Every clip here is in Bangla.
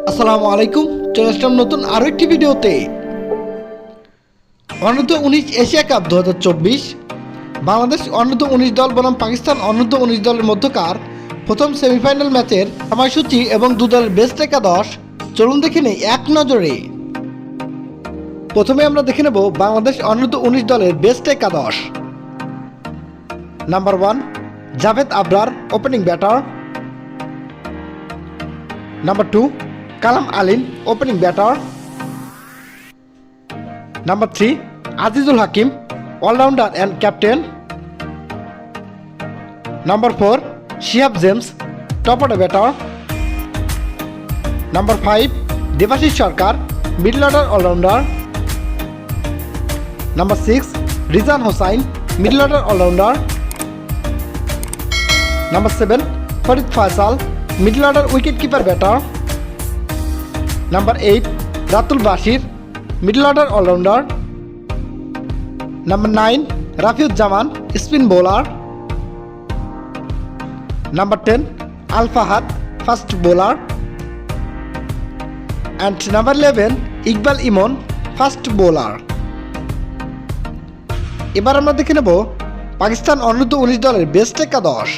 আসসালামু আলাইকুম, চলে আসলাম নতুন আরও একটি ভিডিওতে। অনূর্ধ্ব ১৯ এশিয়া কাপ ২০২৪ বাংলাদেশ অনূর্ধ্ব ১৯ দল বনাম পাকিস্তান অনূর্ধ্ব ১৯ দলের মধ্যকার প্রথম সেমিফাইনাল ম্যাচের সময়সূচি এবং দু দলের বেস্ট একাদশ চলুন দেখে নেই এক নজরে। প্রথমে আমরা দেখে নেব বাংলাদেশ অনূর্ধ্ব ১৯ দলের বেস্ট একাদশ। Number 1 Javed Abrar, opening batter. Number 2 Kalam Alim, opening batter. Number 3 Azizul Hakim, allrounder and captain. Number 4 Shihab James, top order batter. Number 5 Debashish Sarkar, middle order allrounder. Number 6 Rizan Hossain, middle order allrounder. Number 7 Farid Faisal, middle order wicket keeper batter. Number 8 Ratul Bashir, middle order allrounder. Number 9 Rafiuzzaman, spin bowler. Number 10 Al Fahad, fast bowler. And number 11 Iqbal Emon, fast bowler. এবার আমরা দেখে নেব পাকিস্তান অনূর্ধ্ব ১৯ দলের বেস্ট একাদশ।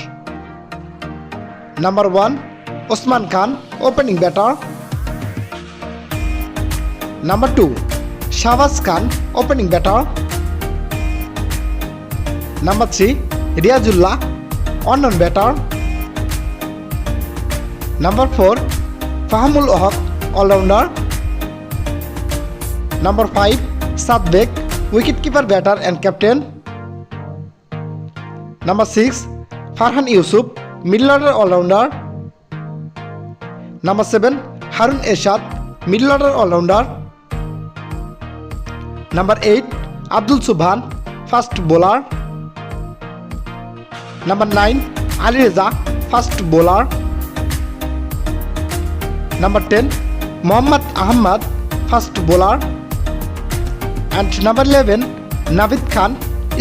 Number 1 Osman Khan, opening batter. Number 2 Shahbaz Khan, opening batter. Number 3 Riazullah, on batter. Number 4 Fahmul Haq, allrounder. Number 5 Saad Baig, wicket keeper batter and captain. Number 6 Farhan Yousuf, middle order allrounder. Number 7 Haroon Arshad, middle order allrounder. Number 8 Abdul Subhan, fast bowler. Number 9 Ali Raza, fast bowler. Number 10 Mohammad Ahmed, fast bowler. And number 11 Navid Khan,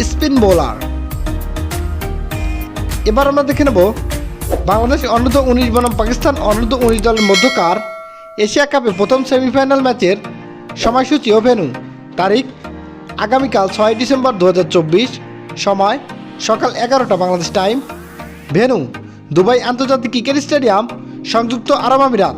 spin bowler. এবার আমরা দেখে নেব বাংলাদেশ অনূর্ধ্ব ১৯ বনাম পাকিস্তান অনূর্ধ্ব ১৯ দলের মধ্যকার এশিয়া কাপে প্রথম সেমিফাইনাল ম্যাচের সময়সূচি ও ভেন্যু। তারিখ আগামীকাল ৬ ডিসেম্বর ২০২৪, সময় সকাল ১১টা বাংলাদেশ টাইম। ভেন্যু দুবাই আন্তর্জাতিক ক্রিকেট স্টেডিয়াম, সংযুক্ত আরব আমিরাত।